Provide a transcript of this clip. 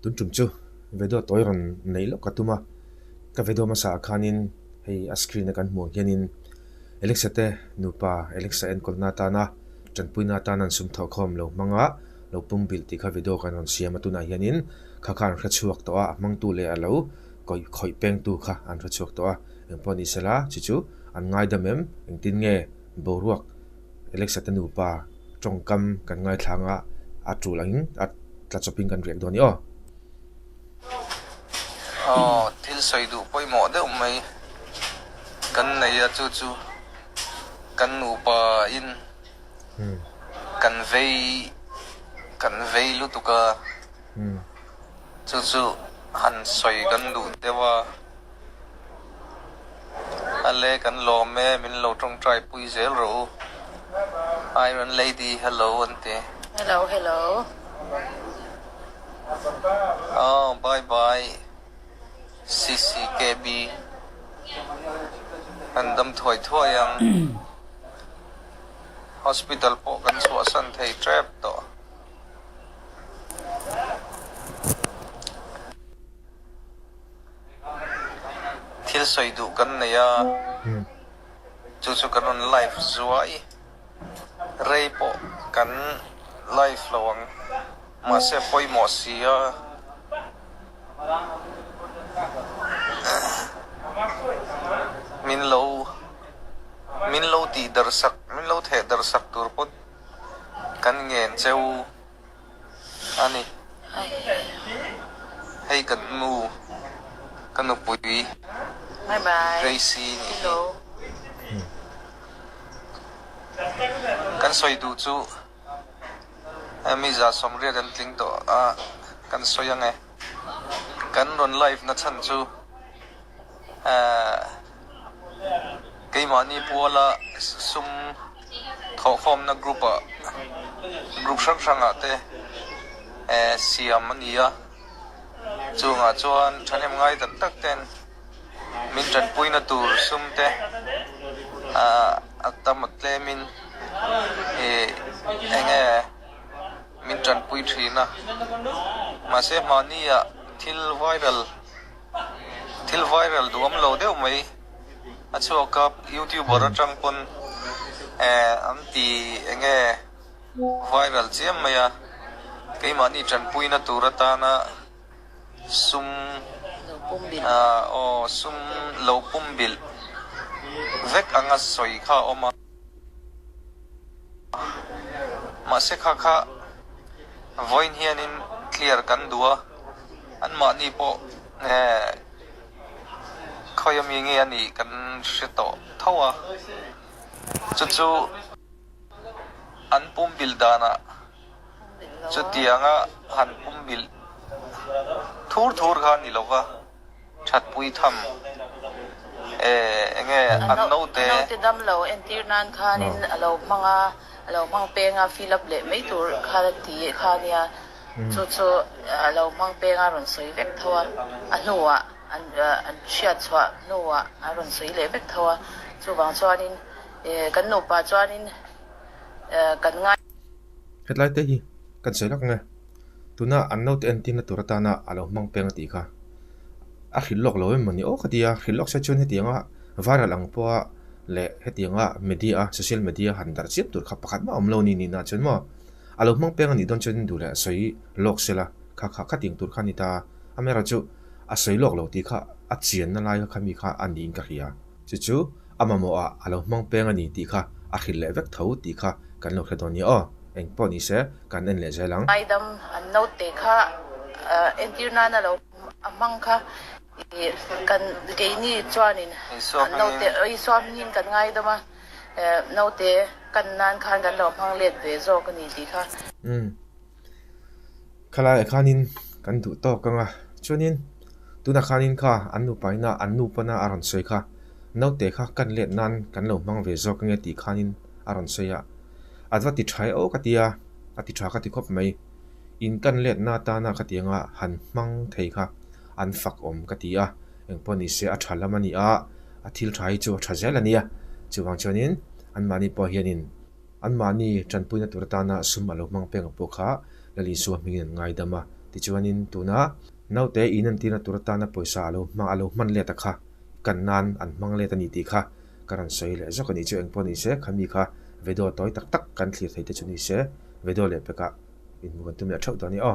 tun tum chu vedo toiron nei lo katuma ka vedo masa khanin hei a screen kan hmuh hianin Alexa te nupa Alexa en kolna ta na chanpuina ta nan sum tho khom lo manga lo pum bil ti kha vedo kan on siam atuna hianin kha khan kha chuak to a mang tu le alo koi khoi peng tu kha an kha chuak to a poni sela chu an ngai da mem tin nge boruak Alexa te nupa chongkam kan ngai thlanga a tulang a tla shopping kan riak doni o thil soi du poi mo de mai kan nei a chu kan upa in kan vei lu tuka chu han soi kan du dewa ale kan lo me min lo trong trai pui zel ro Iron Lady hello ante hello bye CCKB andam thoi yang hospital po kan suasan thei trap to thil soi du kan ne ya chu kan on live zuai rei po kan live lawang ma se poi mo sia min lo ti darsak min lo the darsak turpot kan ngen cheu ani hey kan mu kan nu pui bye bye Tracy hello kan soi du chu mi za somre dan tling to kan soyang e kan ron live na chan chu cái mani pola sum thọ form na group sang ate siam ania chunga chuan thanem ngai tan tak ten min tran puina tur sum te atamat le min enge min tran pui thina ma se mania thil viral duam lo deu mai Chhuak YouTuber atang pun anti enge viral chiam maya kai mani chan puina turata na sum sum lo pumbil vek anga soi kha oma ma se kha voin hianin clear kan dua an mani po khoyam yingi ani kan shito thawa chu an pumbil dana chu tianga han pumbil thur kha ni lowa that pui tham enge an no te dam lo entir nan khanin alo mang penga fill up le mai tur kha ti kha nia chu alo mang penga ron soi vek thawa anuwa an Chhuak Chhuak nuwa aron soi le bek thawa chu wang chuanin kan no pa chuanin kan ngai headline te hi kan selak nge tuna anno te antin na turata na alo mang peng ti kha a khilok lo em mani o khatia khilok sa chun hetianga viral ang po le hetianga media social media handar chip tur kha pakhat ma omlo ni na chun mo alo mang peng ani don chun du le soi lok sela kha ting tur khani ta amera chu a soi lok lo ti kha a chian na lai kha mi kha anin ka hiya chu amamo a alo mang peng ani ti kha a khil le vek tho ti kha kan lo khadoni o eng poni se kan en le zelang aidam an no te kha entir na na lo amang kha kan ke ni chuanin no te ai swam nin kan ngai dama no te kan nan khan kan lo phang let ve zo kan ni ti kha khala khanin kan du to kanga chunin tuna khanin kha annu paina annu pana aron soi kha no te kha kan let nan kan lo mang ve zo ka nge ti khanin aron soya adwa ti thai o katia ati tha ka ti khop mai in kan let na ta na khatianga han mang thei kha an fak om katia eng poni se a thalamani a athil thai chu thazel ania chuwang chonin an mani po hianin an mani chanpuina turtana sum alo mang peng po kha lali su mingin ngai dama ti chuanin tuna naute inan tina turatana poisa alo man le ta kha kan nan an hmang le ta ni ti kha karan sei le zokani chu engponi se khami kha vedo toy tak tak kan thlir thei te chuni se vedo le peka in mukan tum ya thau tani o